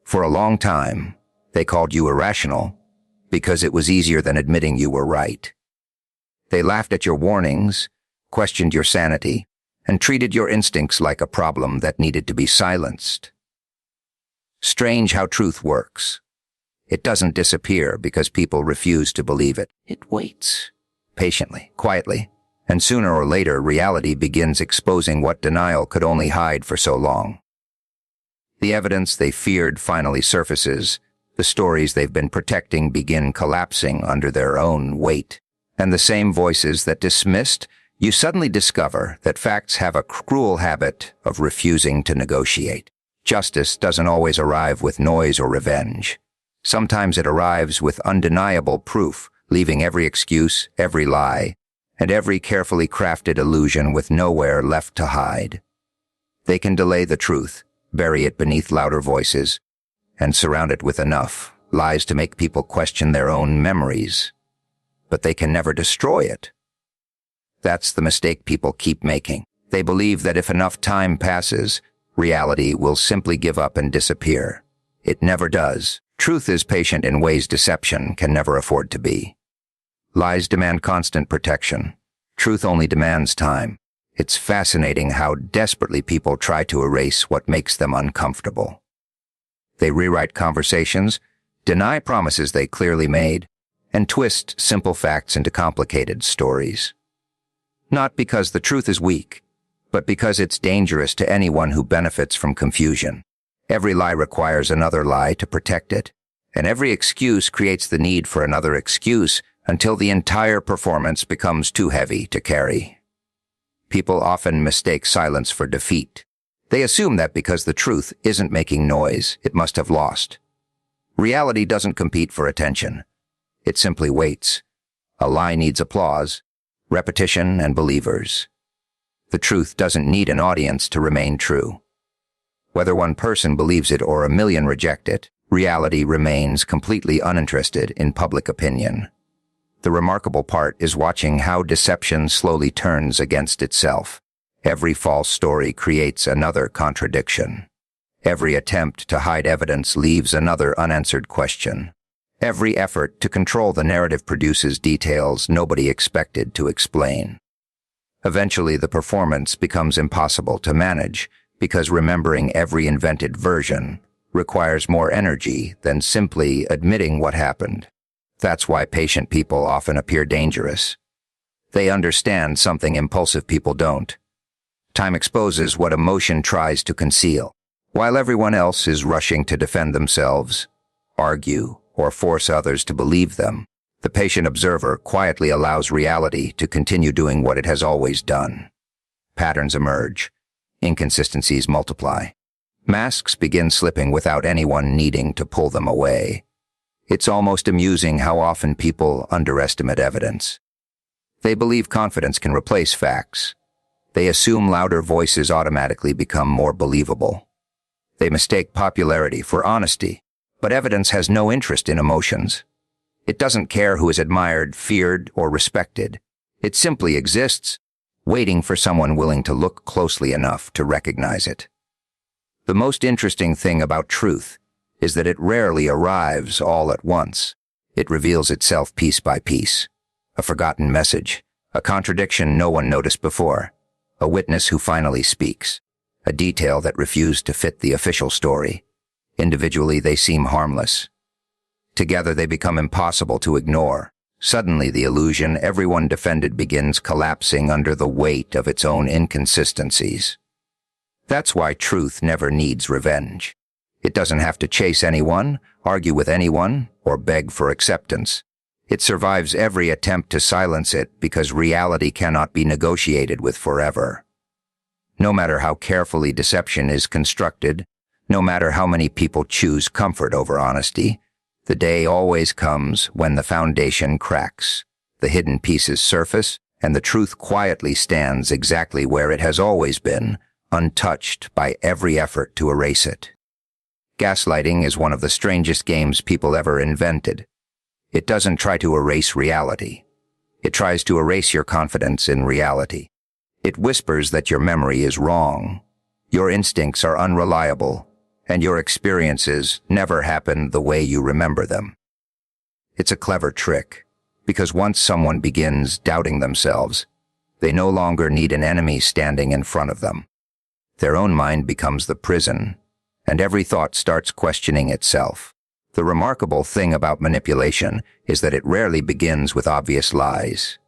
For a long time, they called you irrational because it was easier than admitting you were right. They laughed at your warnings, questioned your sanity, and treated your instincts like a problem that needed to be silenced. Strange how truth works. It doesn't disappear because people refuse to believe it. It waits, patiently, quietly, and sooner or later reality begins exposing what denial could only hide for so long. The evidence they feared finally surfaces. The stories they've been protecting begin collapsing under their own weight. And the same voices that dismissed, you suddenly discover that facts have a cruel habit of refusing to negotiate. Justice doesn't always arrive with noise or revenge. Sometimes it arrives with undeniable proof, leaving every excuse, every lie, and every carefully crafted illusion with nowhere left to hide. They can delay the truth, bury it beneath louder voices, and surround it with enough lies to make people question their own memories. But they can never destroy it. That's the mistake people keep making. They believe that if enough time passes, reality will simply give up and disappear. It never does. Truth is patient in ways deception can never afford to be. Lies demand constant protection. Truth only demands time. It's fascinating how desperately people try to erase what makes them uncomfortable. They rewrite conversations, deny promises they clearly made, and twist simple facts into complicated stories. Not because the truth is weak, but because it's dangerous to anyone who benefits from confusion. Every lie requires another lie to protect it, and every excuse creates the need for another excuse until the entire performance becomes too heavy to carry. People often mistake silence for defeat. They assume that because the truth isn't making noise, it must have lost. Reality doesn't compete for attention. It simply waits. A lie needs applause, repetition, and believers. The truth doesn't need an audience to remain true. Whether one person believes it or a million reject it, reality remains completely uninterested in public opinion. The remarkable part is watching how deception slowly turns against itself. Every false story creates another contradiction. Every attempt to hide evidence leaves another unanswered question. Every effort to control the narrative produces details nobody expected to explain. Eventually, the performance becomes impossible to manage because remembering every invented version requires more energy than simply admitting what happened. That's why patient people often appear dangerous. They understand something impulsive people don't. Time exposes what emotion tries to conceal. While everyone else is rushing to defend themselves, argue, or force others to believe them, the patient observer quietly allows reality to continue doing what it has always done. Patterns emerge. Inconsistencies multiply. Masks begin slipping without anyone needing to pull them away. It's almost amusing how often people underestimate evidence. They believe confidence can replace facts. They assume louder voices automatically become more believable. They mistake popularity for honesty, but evidence has no interest in emotions. It doesn't care who is admired, feared, or respected. It simply exists, waiting for someone willing to look closely enough to recognize it. The most interesting thing about truth is that it rarely arrives all at once. It reveals itself piece by piece. A forgotten message, a contradiction no one noticed before, a witness who finally speaks, a detail that refused to fit the official story. Individually, they seem harmless. Together, they become impossible to ignore. Suddenly, the illusion everyone defended begins collapsing under the weight of its own inconsistencies. That's why truth never needs revenge. It doesn't have to chase anyone, argue with anyone, or beg for acceptance. It survives every attempt to silence it because reality cannot be negotiated with forever. No matter how carefully deception is constructed, no matter how many people choose comfort over honesty, the day always comes when the foundation cracks, the hidden pieces surface, and the truth quietly stands exactly where it has always been, untouched by every effort to erase it. Gaslighting is one of the strangest games people ever invented. It doesn't try to erase reality. It tries to erase your confidence in reality. It whispers that your memory is wrong, your instincts are unreliable, and your experiences never happen the way you remember them. It's a clever trick, because once someone begins doubting themselves, they no longer need an enemy standing in front of them. Their own mind becomes the prison, and every thought starts questioning itself. The remarkable thing about manipulation is that it rarely begins with obvious lies.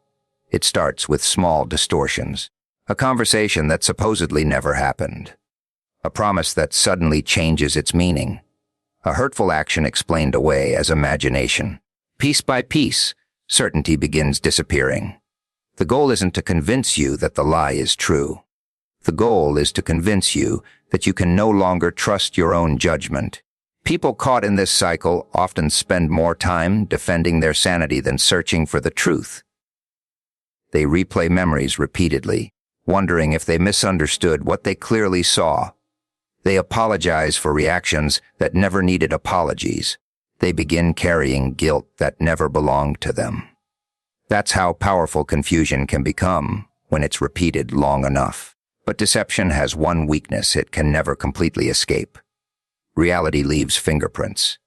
It starts with small distortions. A conversation that supposedly never happened. A promise that suddenly changes its meaning. A hurtful action explained away as imagination. Piece by piece, certainty begins disappearing. The goal isn't to convince you that the lie is true. The goal is to convince you that you can no longer trust your own judgment. People caught in this cycle often spend more time defending their sanity than searching for the truth. They replay memories repeatedly, wondering if they misunderstood what they clearly saw. They apologize for reactions that never needed apologies. They begin carrying guilt that never belonged to them. That's how powerful confusion can become when it's repeated long enough. But deception has one weakness it can never completely escape. Reality leaves fingerprints.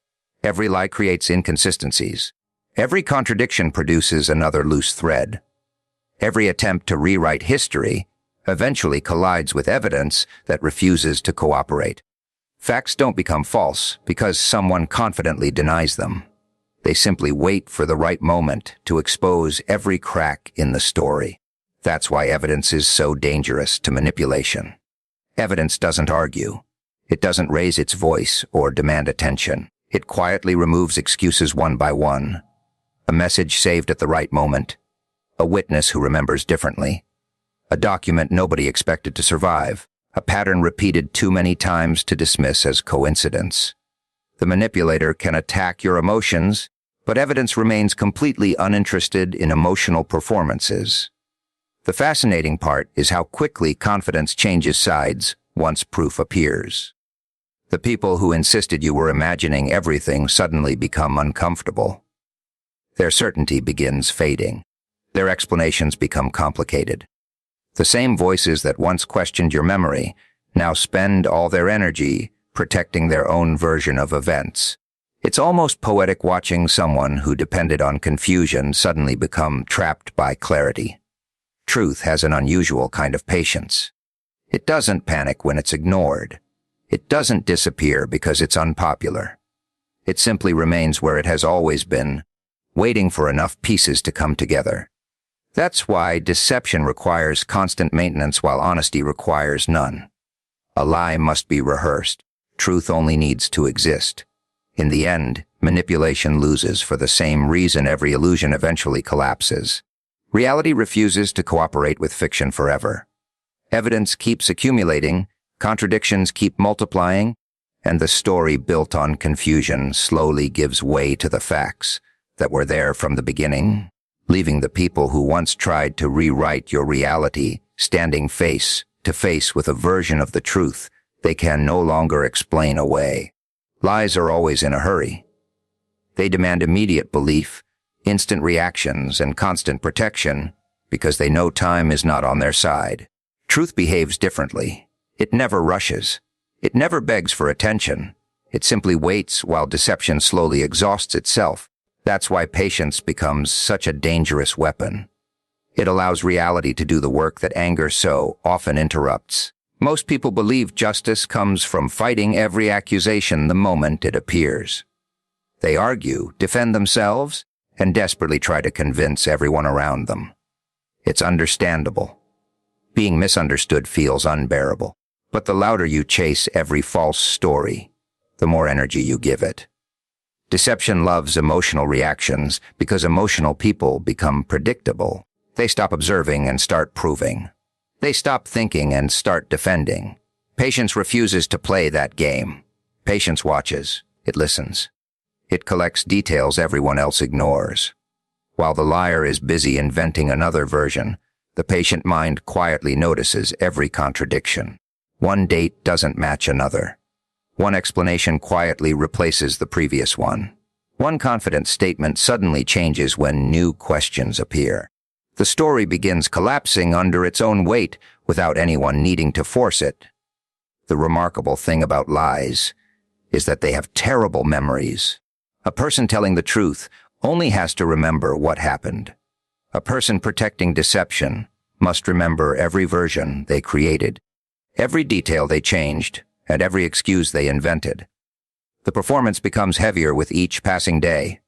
Every lie creates inconsistencies. Every contradiction produces another loose thread. Every attempt to rewrite history eventually collides with evidence that refuses to cooperate. Facts don't become false because someone confidently denies them. They simply wait for the right moment to expose every crack in the story. That's why evidence is so dangerous to manipulation. Evidence doesn't argue. It doesn't raise its voice or demand attention. It quietly removes excuses one by one. A message saved at the right moment. A witness who remembers differently. A document nobody expected to survive. A pattern repeated too many times to dismiss as coincidence. The manipulator can attack your emotions, but evidence remains completely uninterested in emotional performances. The fascinating part is how quickly confidence changes sides once proof appears. The people who insisted you were imagining everything suddenly become uncomfortable. Their certainty begins fading. Their explanations become complicated. The same voices that once questioned your memory now spend all their energy protecting their own version of events. It's almost poetic watching someone who depended on confusion suddenly become trapped by clarity. Truth has an unusual kind of patience. It doesn't panic when it's ignored. It doesn't disappear because it's unpopular. It simply remains where it has always been, waiting for enough pieces to come together. That's why deception requires constant maintenance while honesty requires none. A lie must be rehearsed. Truth only needs to exist. In the end, manipulation loses for the same reason every illusion eventually collapses. Reality refuses to cooperate with fiction forever. Evidence keeps accumulating, contradictions keep multiplying, and the story built on confusion slowly gives way to the facts that were there from the beginning, leaving the people who once tried to rewrite your reality standing face to face with a version of the truth they can no longer explain away. Lies are always in a hurry. They demand immediate belief, instant reactions, and constant protection because they know time is not on their side. Truth behaves differently. It never rushes. It never begs for attention. It simply waits while deception slowly exhausts itself. That's why patience becomes such a dangerous weapon. It allows reality to do the work that anger so often interrupts. Most people believe justice comes from fighting every accusation the moment it appears. They argue, defend themselves, and desperately try to convince everyone around them. It's understandable. Being misunderstood feels unbearable. But the louder you chase every false story, the more energy you give it. Deception loves emotional reactions because emotional people become predictable. They stop observing and start proving. They stop thinking and start defending. Patience refuses to play that game. Patience watches. It listens. It collects details everyone else ignores. While the liar is busy inventing another version, the patient mind quietly notices every contradiction. One date doesn't match another. One explanation quietly replaces the previous one. One confident statement suddenly changes when new questions appear. The story begins collapsing under its own weight without anyone needing to force it. The remarkable thing about lies is that they have terrible memories. A person telling the truth only has to remember what happened. A person protecting deception must remember every version they created, every detail they changed, and every excuse they invented. The performance becomes heavier with each passing day.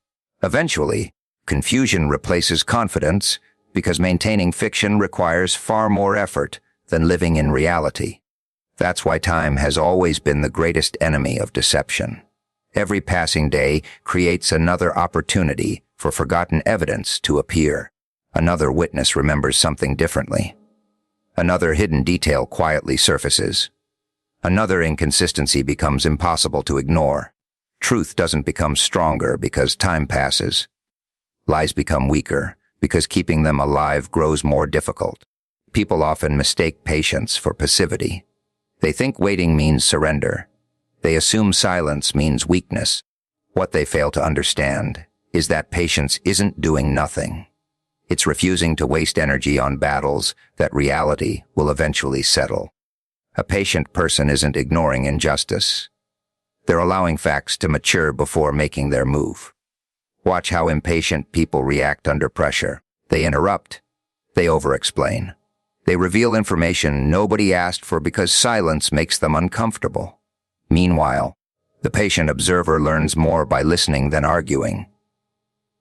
Eventually, confusion replaces confidence because maintaining fiction requires far more effort than living in reality. That's why time has always been the greatest enemy of deception. Every passing day creates another opportunity for forgotten evidence to appear. Another witness remembers something differently. Another hidden detail quietly surfaces. Another inconsistency becomes impossible to ignore. Truth doesn't become stronger because time passes. Lies become weaker because keeping them alive grows more difficult. People often mistake patience for passivity. They think waiting means surrender. They assume silence means weakness. What they fail to understand is that patience isn't doing nothing. It's refusing to waste energy on battles that reality will eventually settle. A patient person isn't ignoring injustice. They're allowing facts to mature before making their move. Watch how impatient people react under pressure. They interrupt. They over-explain. They reveal information nobody asked for because silence makes them uncomfortable. Meanwhile, the patient observer learns more by listening than arguing.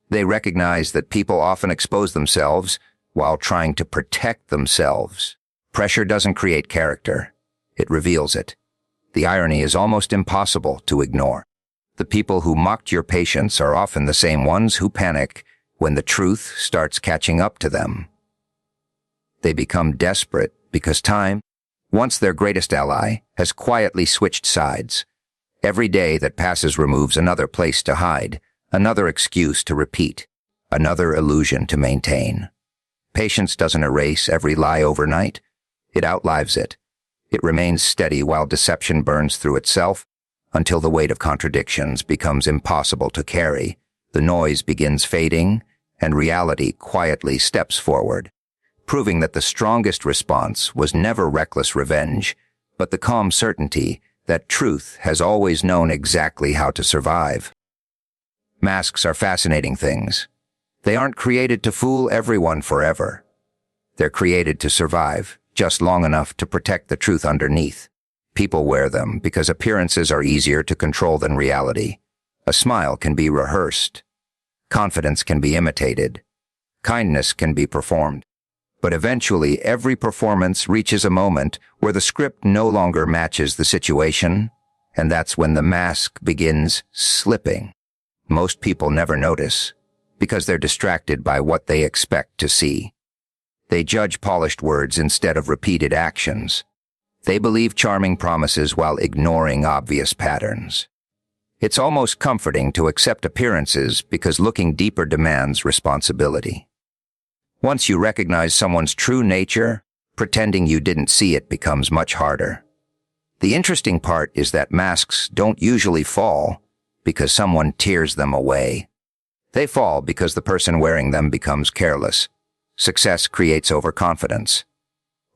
They recognize that people often expose themselves while trying to protect themselves. Pressure doesn't create character. It reveals it. The irony is almost impossible to ignore. The people who mocked your patience are often the same ones who panic when the truth starts catching up to them. They become desperate because time, once their greatest ally, has quietly switched sides. Every day that passes removes another place to hide, another excuse to repeat, another illusion to maintain. Patience doesn't erase every lie overnight. It outlives it. It remains steady while deception burns through itself until the weight of contradictions becomes impossible to carry. The noise begins fading, and reality quietly steps forward, proving that the strongest response was never reckless revenge, but the calm certainty that truth has always known exactly how to survive. Masks are fascinating things. They aren't created to fool everyone forever. They're created to survive just long enough to protect the truth underneath. People wear them because appearances are easier to control than reality. A smile can be rehearsed. Confidence can be imitated. Kindness can be performed. But eventually, every performance reaches a moment where the script no longer matches the situation, and that's when the mask begins slipping. Most people never notice, because they're distracted by what they expect to see. They judge polished words instead of repeated actions. They believe charming promises while ignoring obvious patterns. It's almost comforting to accept appearances because looking deeper demands responsibility. Once you recognize someone's true nature, pretending you didn't see it becomes much harder. The interesting part is that masks don't usually fall because someone tears them away. They fall because the person wearing them becomes careless. Success creates overconfidence.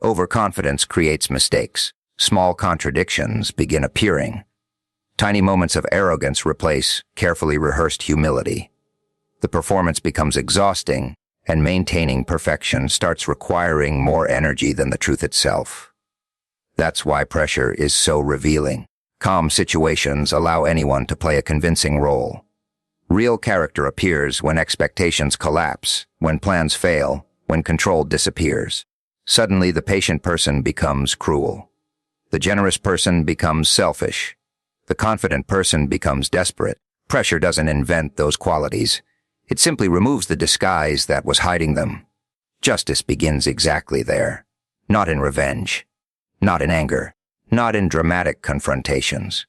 Overconfidence creates mistakes. Small contradictions begin appearing. Tiny moments of arrogance replace carefully rehearsed humility. The performance becomes exhausting, and maintaining perfection starts requiring more energy than the truth itself. That's why pressure is so revealing. Calm situations allow anyone to play a convincing role. Real character appears when expectations collapse, when plans fail, when control disappears. Suddenly, the patient person becomes cruel. The generous person becomes selfish. The confident person becomes desperate. Pressure doesn't invent those qualities. It simply removes the disguise that was hiding them. Justice begins exactly there. Not in revenge. Not in anger. Not in dramatic confrontations.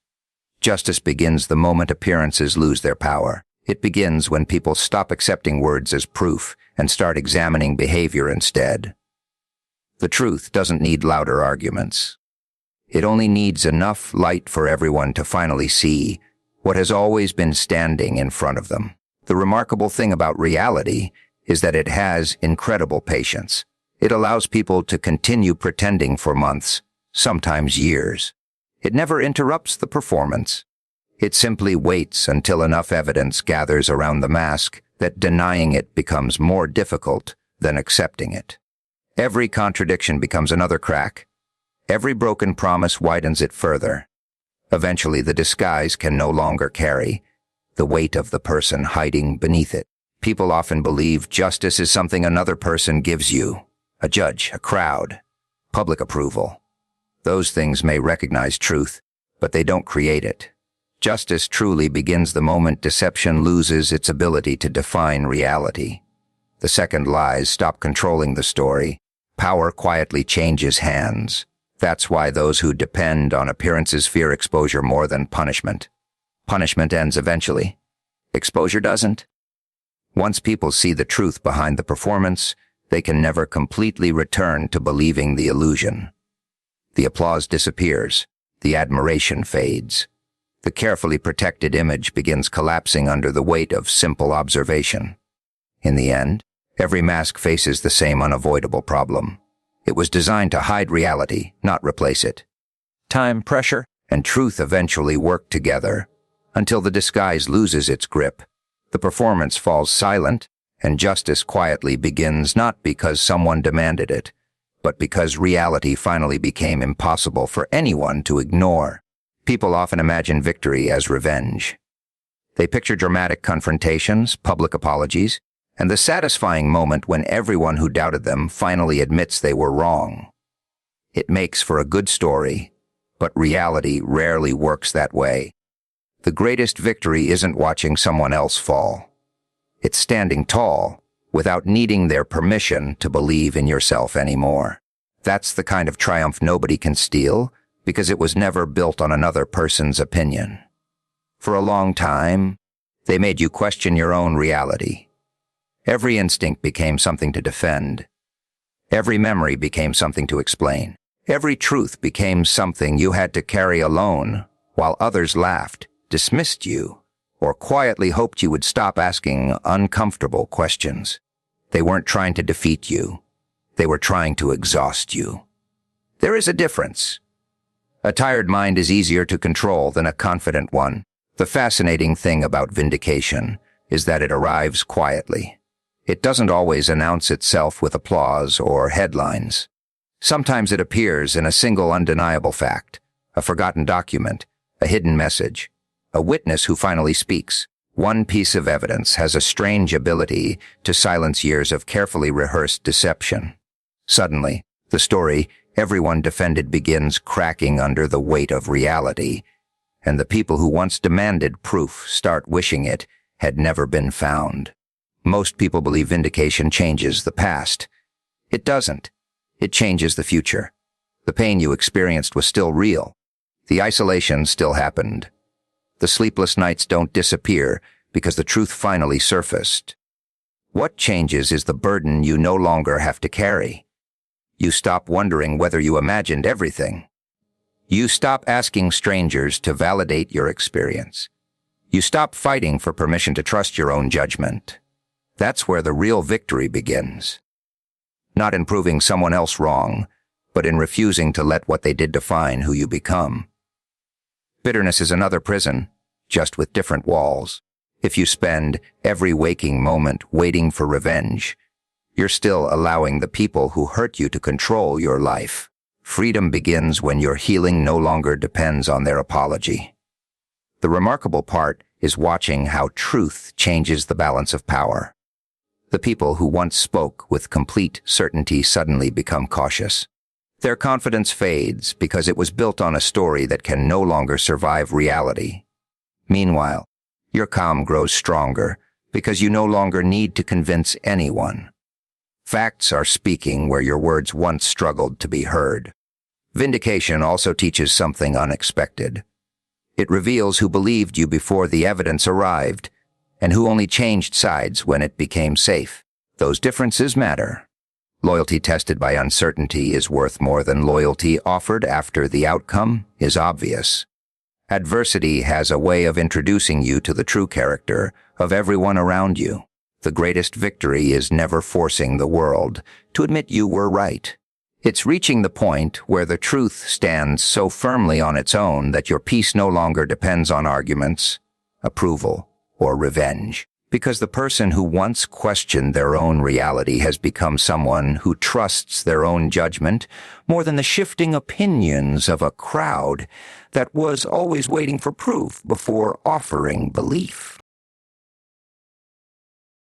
Justice begins the moment appearances lose their power. It begins when people stop accepting words as proof and start examining behavior instead. The truth doesn't need louder arguments. It only needs enough light for everyone to finally see what has always been standing in front of them. The remarkable thing about reality is that it has incredible patience. It allows people to continue pretending for months, sometimes years. It never interrupts the performance. It simply waits until enough evidence gathers around the mask that denying it becomes more difficult than accepting it. Every contradiction becomes another crack. Every broken promise widens it further. Eventually, the disguise can no longer carry the weight of the person hiding beneath it. People often believe justice is something another person gives you: a judge, a crowd, public approval. Those things may recognize truth, but they don't create it. Justice truly begins the moment deception loses its ability to define reality. The second lies stop controlling the story, power quietly changes hands. That's why those who depend on appearances fear exposure more than punishment. Punishment ends eventually. Exposure doesn't. Once people see the truth behind the performance, they can never completely return to believing the illusion. The applause disappears. The admiration fades. The carefully protected image begins collapsing under the weight of simple observation. In the end, every mask faces the same unavoidable problem. It was designed to hide reality, not replace it. Time, pressure, and truth eventually work together until the disguise loses its grip. The performance falls silent, and justice quietly begins, not because someone demanded it, but because reality finally became impossible for anyone to ignore. People often imagine victory as revenge. They picture dramatic confrontations, public apologies, and the satisfying moment when everyone who doubted them finally admits they were wrong. It makes for a good story, but reality rarely works that way. The greatest victory isn't watching someone else fall. It's standing tall without needing their permission to believe in yourself anymore. That's the kind of triumph nobody can steal, because it was never built on another person's opinion. For a long time, they made you question your own reality. Every instinct became something to defend. Every memory became something to explain. Every truth became something you had to carry alone, while others laughed, dismissed you, or quietly hoped you would stop asking uncomfortable questions. They weren't trying to defeat you. They were trying to exhaust you. There is a difference. A tired mind is easier to control than a confident one. The fascinating thing about vindication is that it arrives quietly. It doesn't always announce itself with applause or headlines. Sometimes it appears in a single undeniable fact, a forgotten document, a hidden message, a witness who finally speaks. One piece of evidence has a strange ability to silence years of carefully rehearsed deception. Suddenly, the story everyone defended begins cracking under the weight of reality, and the people who once demanded proof start wishing it had never been found. Most people believe vindication changes the past. It doesn't. It changes the future. The pain you experienced was still real. The isolation still happened. The sleepless nights don't disappear because the truth finally surfaced. What changes is the burden you no longer have to carry. You stop wondering whether you imagined everything. You stop asking strangers to validate your experience. You stop fighting for permission to trust your own judgment. That's where the real victory begins. Not in proving someone else wrong, but in refusing to let what they did define who you become. Bitterness is another prison, just with different walls. If you spend every waking moment waiting for revenge, you're still allowing the people who hurt you to control your life. Freedom begins when your healing no longer depends on their apology. The remarkable part is watching how truth changes the balance of power. The people who once spoke with complete certainty suddenly become cautious. Their confidence fades because it was built on a story that can no longer survive reality. Meanwhile, your calm grows stronger because you no longer need to convince anyone. Facts are speaking where your words once struggled to be heard. Vindication also teaches something unexpected. It reveals who believed you before the evidence arrived, and who only changed sides when it became safe. Those differences matter. Loyalty tested by uncertainty is worth more than loyalty offered after the outcome is obvious. Adversity has a way of introducing you to the true character of everyone around you. The greatest victory is never forcing the world to admit you were right. It's reaching the point where the truth stands so firmly on its own that your peace no longer depends on arguments, approval, or revenge. Because the person who once questioned their own reality has become someone who trusts their own judgment more than the shifting opinions of a crowd that was always waiting for proof before offering belief.